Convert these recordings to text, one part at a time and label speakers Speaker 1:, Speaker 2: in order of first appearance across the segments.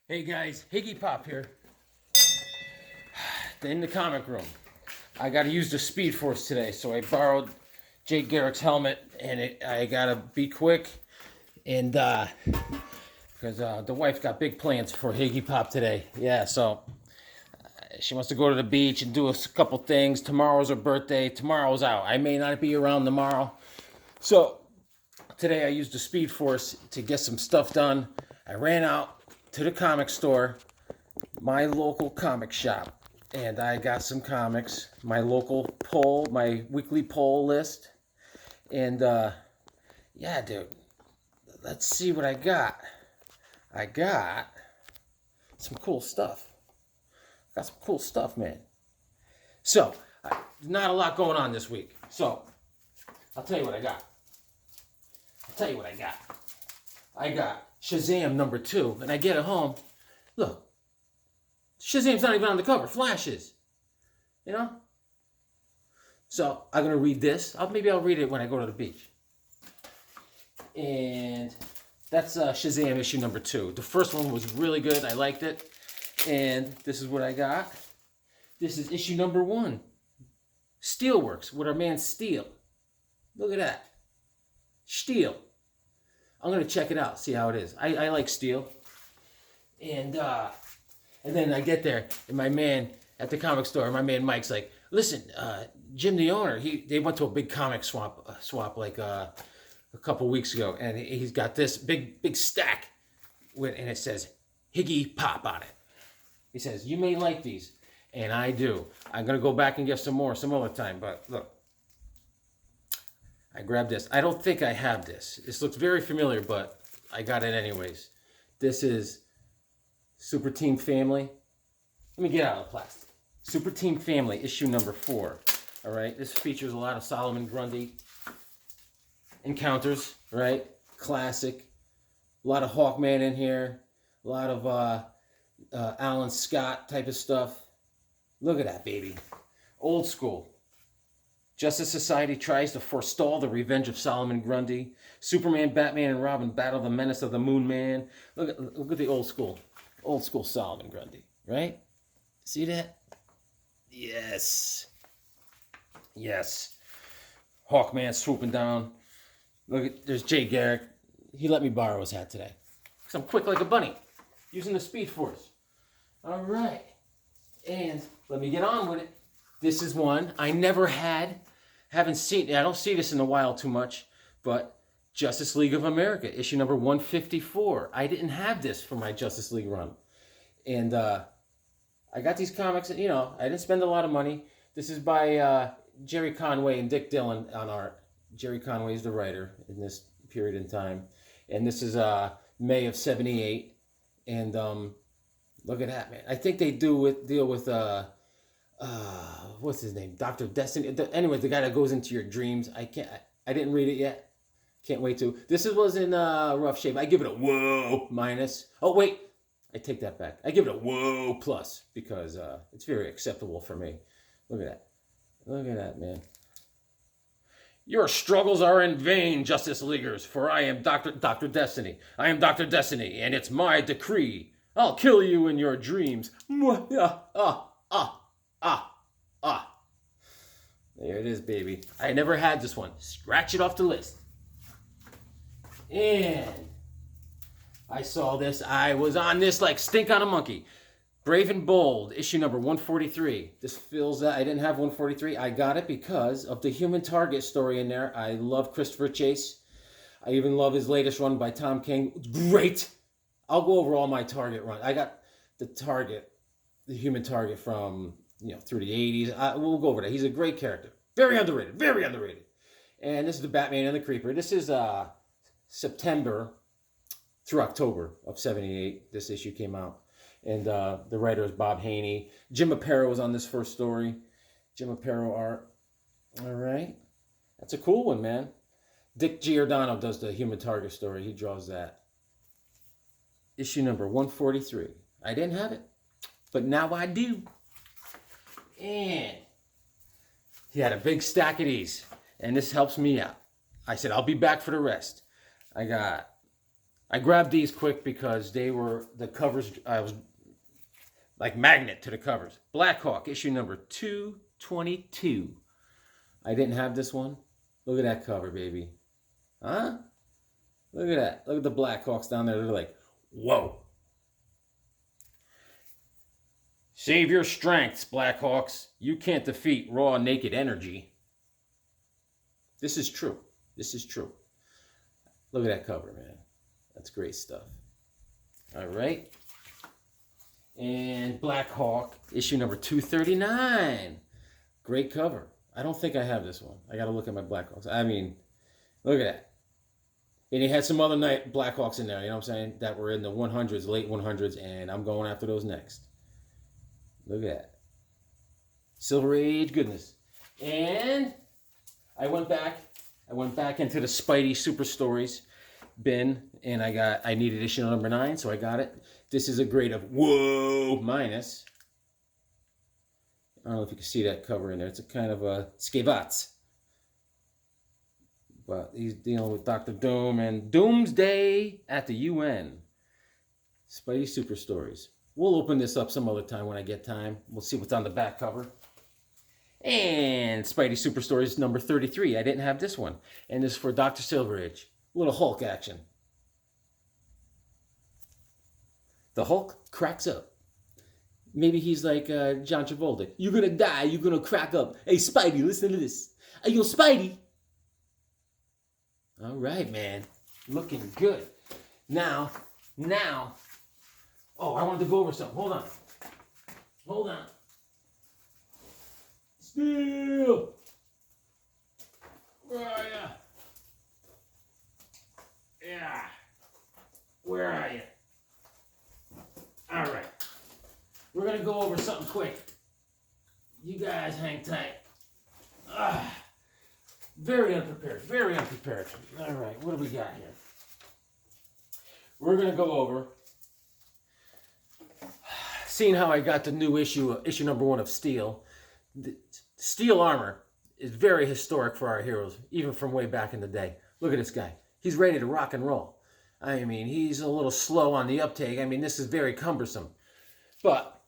Speaker 1: Hey guys, Higgy Pop here. In the comic room. I got to use the Speed Force today, so I borrowed Jake Garrick's helmet, and I got to be quick, and because the wife got big plans for Higgy Pop today. Yeah, so she wants to go to the beach and do a couple things. Tomorrow's her birthday. Tomorrow's out. I may not be around tomorrow, so today I used the Speed Force to get some stuff done. I ran out to the comic store, my local comic shop, and I got some comics, my local poll, my weekly poll list, and yeah, dude, let's see what I got. I got some cool stuff. Got some cool stuff, man. So, not a lot going on this week. So, I'll tell you what I got. I got Shazam #2, and I get it home. Look, Shazam's not even on the cover. Flash is. You know? So, I'm going to read this. Maybe I'll read it when I go to the beach. And that's Shazam issue #2. The first one was really good. I liked it. And this is what I got. This is issue #1. Steelworks with our man Steel. Look at that. Steel. I'm going to check it out, see how it is. I like Steel. And then I get there, and my man at the comic store, my man Mike's like, listen, Jim the owner, they went to a big comic swap like a couple weeks ago, and he's got this big stack, and it says Higgy Pop on it. He says, you may like these, and I do. I'm going to go back and get some more some other time, but look. I grabbed this. I don't think I have this. This looks very familiar, but I got it anyways. This is Super Team Family. Let me get out of the plastic. Super Team Family, issue #4. All right. This features a lot of Solomon Grundy encounters, right? Classic. A lot of Hawkman in here. A lot of Alan Scott type of stuff. Look at that, baby. Old school. Justice Society tries to forestall the revenge of Solomon Grundy. Superman, Batman, and Robin battle the menace of the Moon Man. Look at the old school Solomon Grundy, right? See that? Yes. Hawkman swooping down. There's Jay Garrick. He let me borrow his hat today. Because I'm quick like a bunny, using the Speed Force. All right. And let me get on with it. This is one I never had. Haven't seen. I don't see this in a while too much. But Justice League of America, issue #154. I didn't have this for my Justice League run. And I got these comics. I didn't spend a lot of money. This is by Jerry Conway and Dick Dillon on art. Jerry Conway is the writer in this period in time. And this is May of '78. And look at that, man. I think they deal with what's his name? Dr. Destiny. Anyway, the guy that goes into your dreams. I didn't read it yet. Can't wait to. This was in rough shape. I give it a whoa minus. Oh wait, I take that back. I give it a whoa plus because it's very acceptable for me. Look at that. Look at that, man. Your struggles are in vain, Justice Leaguers, for I am Dr. Destiny. I am Dr. Destiny, and it's my decree. I'll kill you in your dreams. There it is, baby. I never had this one. Scratch it off the list. And I saw this. I was on this like stink on a monkey. Brave and Bold, issue #143. This fills that. I didn't have 143. I got it because of the Human Target story in there. I love Christopher Chase. I even love his latest run by Tom King. Great. I'll go over all my Target run. I got the Human Target from through the 80s. We'll go over that. He's a great character. Very underrated. Very underrated. And this is the Batman and the Creeper. This is September through October of '78. This issue came out. And the writer is Bob Haney. Jim Aparo was on this first story. Jim Aparo art. All right. That's a cool one, man. Dick Giordano does the Human Target story. He draws that. Issue #143. I didn't have it, but now I do. And he had a big stack of these, and this helps me out. I said, I'll be back for the rest. I got I grabbed these quick because they were the covers. I was like magnet to the covers. Black Hawk, issue number 222. I didn't have this one. Look at that cover, baby. Huh? Look at that. Look at the Black Hawks down there. They're like, whoa. Save your strengths, Black Hawks. You can't defeat raw, naked energy. This is true. This is true. Look at that cover, man. That's great stuff. All right. And Black Hawk, issue number 239. Great cover. I don't think I have this one. I got to look at my Black Hawks. I mean, look at that. And he had some other Black Hawks in there, you know what I'm saying, that were in the 100s, late 100s, and I'm going after those next. Look at that. Silver Age goodness. And I went back into the Spidey Super Stories bin, and I needed issue number 9, so I got it. This is a grade of whoa minus. I don't know if you can see that cover in there. It's a kind of a Skavats. But he's dealing with Dr. Doom and Doomsday at the UN. Spidey Super Stories. We'll open this up some other time when I get time. We'll see what's on the back cover. And Spidey Super Stories number 33. I didn't have this one. And this is for Dr. Silverage. A little Hulk action. The Hulk cracks up. Maybe he's like John Travolta. You're going to die. You're going to crack up. Hey, Spidey, listen to this. Hey, yo, Spidey. All right, man. Looking good. Now. Oh, I wanted to go over something. Hold on. Steel. Where are you? Yeah. Where are you? All right. We're going to go over something quick. You guys hang tight. Very unprepared. All right, what do we got here? We're going to go over seeing how I got the new issue number 1 of Steel. The steel armor is very historic for our heroes, even from way back in the day. Look at this guy. He's ready to rock and roll. I mean, he's a little slow on the uptake. I mean, this is very cumbersome. But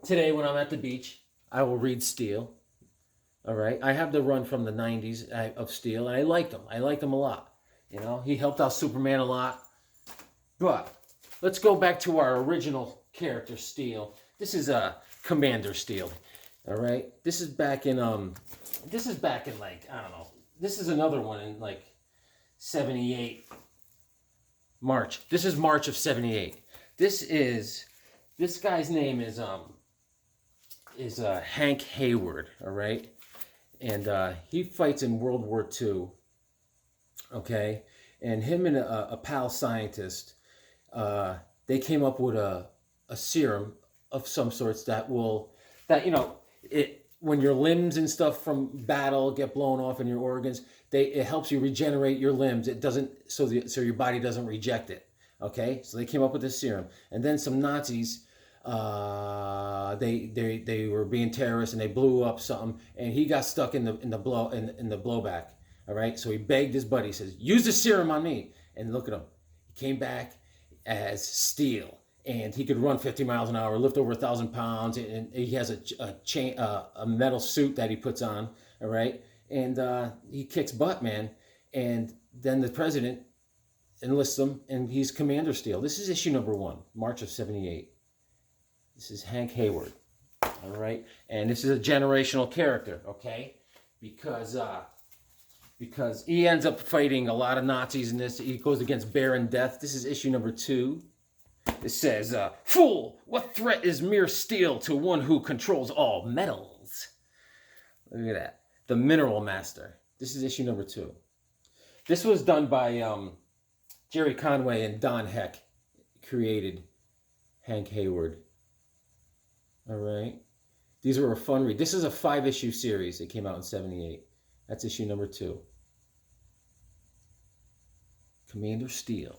Speaker 1: today when I'm at the beach, I will read Steel. All right, I have the run from the 90s of Steel, and I liked him. I liked him a lot. You know, he helped out Superman a lot. But let's go back to our original character, Steel. This is Commander Steel. All right, this is back in like, I don't know. This is another one in like 78 March. This is March of 78. This guy's name is Hank Hayward. All right. And he fights in World War II, okay? And him and a pal scientist, they came up with a serum of some sorts that when your limbs and stuff from battle get blown off in your organs, it helps you regenerate your limbs. It doesn't, so your body doesn't reject it, okay? So they came up with this serum. And then some Nazis, they were being terrorists and they blew up something, and he got stuck in the blowback. All right, so he begged his buddy. He says, "Use the serum on me." And look at him. He came back as Steel, and he could run 50 miles an hour, lift over 1,000 pounds, and he has a metal suit that he puts on. All right, and he kicks butt, man. And then the president enlists him, and he's Commander Steel. This is issue number 1, March of 78. This is Hank Hayward, all right? And this is a generational character, okay? Because he ends up fighting a lot of Nazis in this. He goes against Baron Death. This is issue number 2. It says, "Fool, what threat is mere steel to one who controls all metals?" Look at that. The Mineral Master. This is issue number 2. This was done by Jerry Conway and Don Heck. Created Hank Hayward. All right. These were a fun read. This is a 5-issue series. It came out in 78. That's issue number 2. Commander Steel.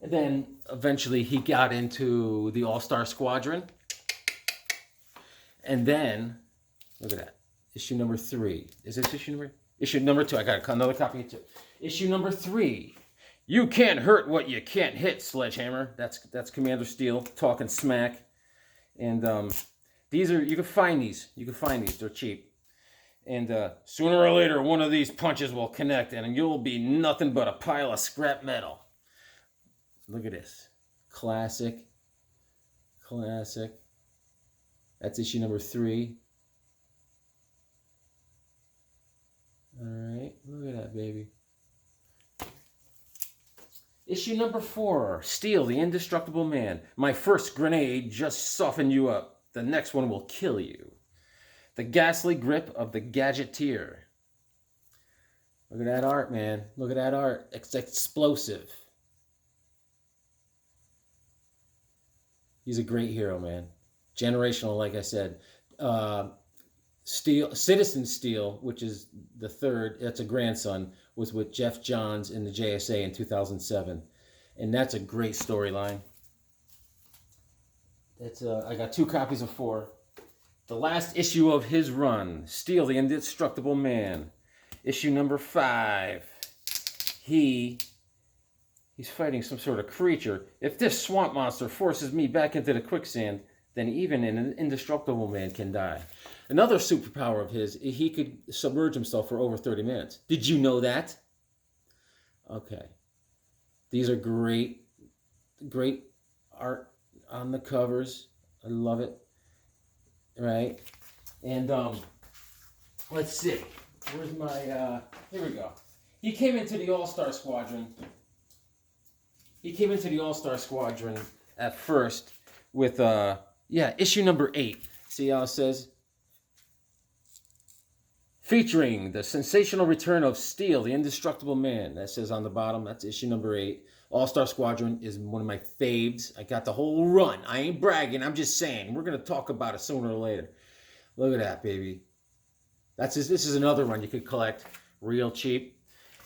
Speaker 1: And then eventually he got into the All-Star Squadron. And then, look at that. Issue number 3. Is this issue number? Issue number 2. I got another copy of 2. Issue number 3. You can't hurt what you can't hit, Sledgehammer. That's Commander Steel talking smack. And these are, you can find these. They're cheap. And sooner or later, one of these punches will connect, and you'll be nothing but a pile of scrap metal. Look at this. Classic. That's issue number 3. All right, look at that, baby. Issue number 4, Steel, the Indestructible Man. My first grenade just softened you up. The next one will kill you. The ghastly grip of the Gadgeteer. Look at that art, man. Look at that art. It's explosive. He's a great hero, man. Generational, like I said. Citizen Steel, which is the third, that's a grandson, was with Jeff Johns in the JSA in 2007. And that's a great storyline. I got 2 copies of 4. The last issue of his run, Steel, the Indestructible Man. Issue number 5. He's fighting some sort of creature. If this swamp monster forces me back into the quicksand, then even an indestructible man can die. Another superpower of his, he could submerge himself for over 30 minutes. Did you know that? Okay. These are great art on the covers. I love it. Right? And let's see. Where's my, here we go. He came into the All-Star Squadron. At first with, issue number 8. See how it says? Featuring the sensational return of Steel, the Indestructible Man. That says on the bottom. That's issue number 8. All-Star Squadron is one of my faves. I got the whole run. I ain't bragging. I'm just saying. We're going to talk about it sooner or later. Look at that, baby. This is another one you could collect real cheap.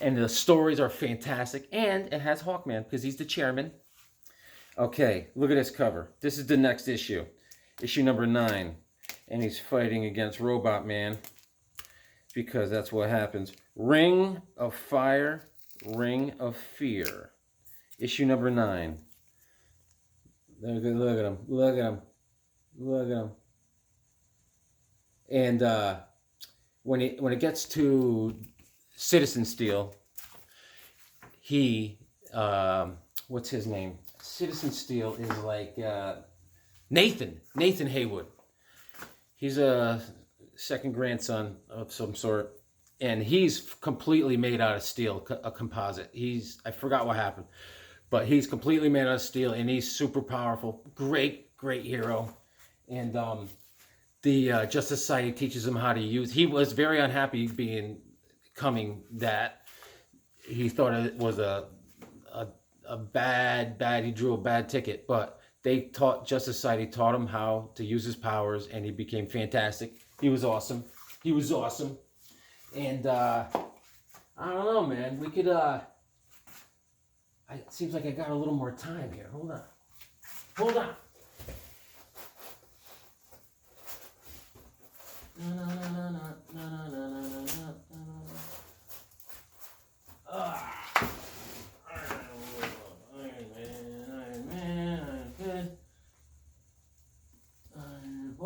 Speaker 1: And the stories are fantastic. And it has Hawkman because he's the chairman. Okay, look at this cover. This is the next issue. Issue number 9. And he's fighting against Robot Man. Because that's what happens. Ring of Fire, Ring of Fear. Issue number 9. Look at him. And when it gets to Citizen Steel, what's his name? Citizen Steel is like Nathan Haywood. He's a second grandson of some sort, and he's completely made out of steel, a composite. I forgot what happened, but he's completely made out of steel, and he's super powerful. Great hero. And the Justice Society teaches him how to use. He was very unhappy becoming that. He thought it was a bad. He drew a bad ticket, but Justice Society taught him how to use his powers, and he became fantastic. He was awesome. And I don't know, man. We could. It seems like I got a little more time here. Hold on.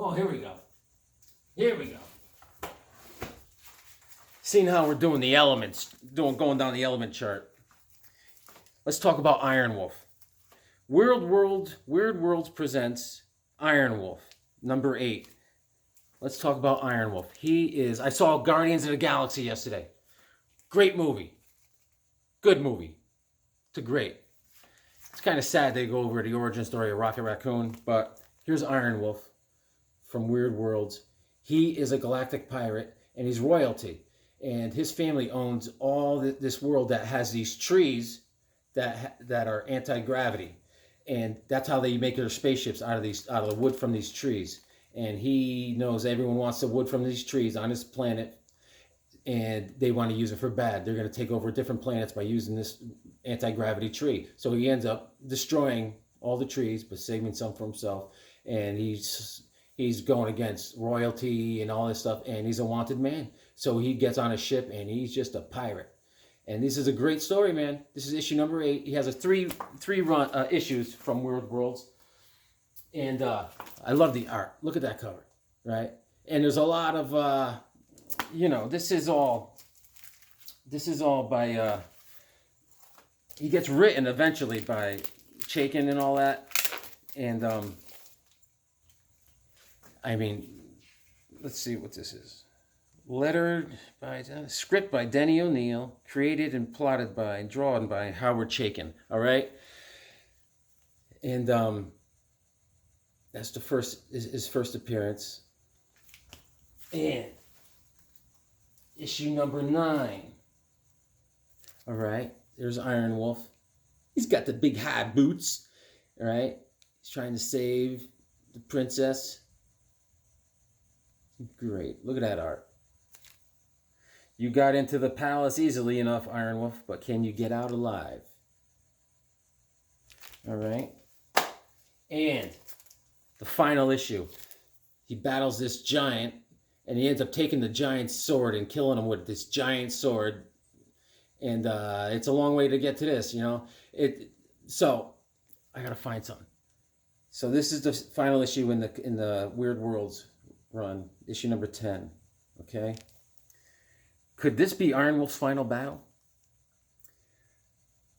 Speaker 1: Oh, here we go. Seeing how we're doing the elements, going down the element chart. Let's talk about Iron Wolf. Weird Worlds presents Iron Wolf, number 8. Let's talk about Iron Wolf. I saw Guardians of the Galaxy yesterday. Great movie. Good movie. It's great. It's kind of sad they go over the origin story of Rocket Raccoon, but here's Iron Wolf from Weird Worlds. He is a galactic pirate, and he's royalty. And his family owns all this world that has these trees that are anti-gravity. And that's how they make their spaceships out of the wood from these trees. And he knows everyone wants the wood from these trees on this planet, and they want to use it for bad. They're going to take over different planets by using this anti-gravity tree. So he ends up destroying all the trees, but saving some for himself. And he's going against royalty and all this stuff, and he's a wanted man. So he gets on a ship, and he's just a pirate. And this is a great story, man. This is issue number 8. He has a three run issues from Weird Worlds. And I love the art. Look at that cover, right? And there's a lot of, you know, this is all by, he gets written eventually by Chaykin and all that. And, I mean, let's see what this is. Script by Denny O'Neil, created and plotted by and drawn by Howard Chaykin. All right, and that's his first appearance. And issue number 9. All right, there's Iron Wolf. He's got the big high boots. All right, he's trying to save the princess. Great, look at that art. You got into the palace easily enough, Iron Wolf, but can you get out alive? All right. And the final issue. He battles this giant, and he ends up taking the giant's sword and killing him with this giant sword. And it's a long way to get to this, you know. So I gotta find something. So this is the final issue in the Weird Worlds run, issue number 10. Okay. Could this be Iron Wolf's final battle?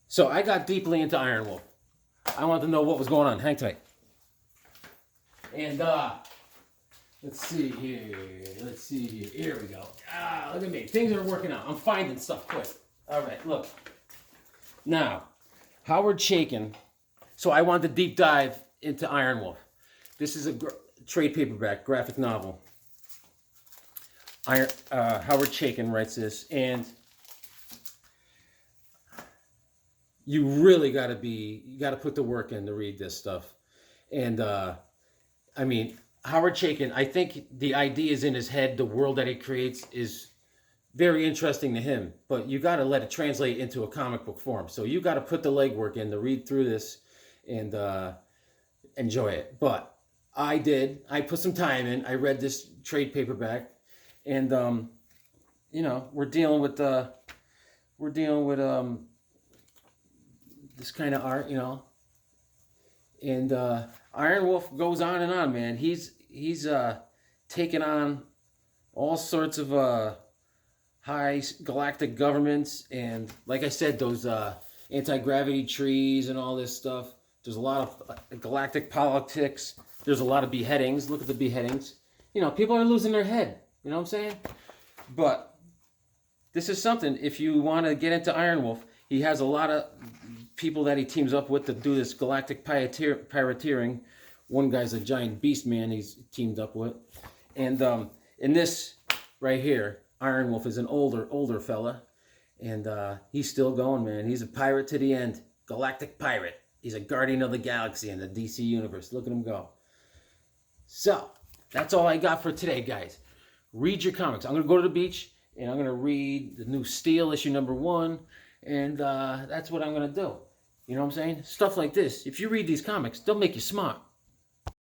Speaker 1: So I got deeply into Iron Wolf. I wanted to know what was going on. Hang tight. And let's see here. Here we go. Look at me. Things are working out. I'm finding stuff quick. All right, look. Now, Howard Chaykin. So I wanted to deep dive into Iron Wolf. This is a trade paperback graphic novel. Howard Chaykin writes this, and you really got to put the work in to read this stuff. And I mean, Howard Chaykin, I think the ideas in his head, the world that he creates is very interesting to him, but you got to let it translate into a comic book form. So you got to put the legwork in to read through this and enjoy it. But I did. I put some time in. I read this trade paperback. And you know, we're dealing with this kind of art, you know. And Iron Wolf goes on and on, man. He's taken on all sorts of high galactic governments, and like I said, those anti-gravity trees and all this stuff. There's a lot of galactic politics. There's a lot of beheadings. Look at the beheadings. You know, people are losing their head. You know what I'm saying? But this is something, if you want to get into Iron Wolf, he has a lot of people that he teams up with to do this galactic pirateering. One guy's a giant beast man he's teamed up with. And in this right here, Iron Wolf is an older fella. And he's still going, man. He's a pirate to the end. Galactic pirate. He's a guardian of the galaxy in the DC universe. Look at him go. So, that's all I got for today, guys. Read your comics. I'm going to go to the beach, and I'm going to read the new Steel, issue number 1, and that's what I'm going to do. You know what I'm saying? Stuff like this. If you read these comics, they'll make you smart.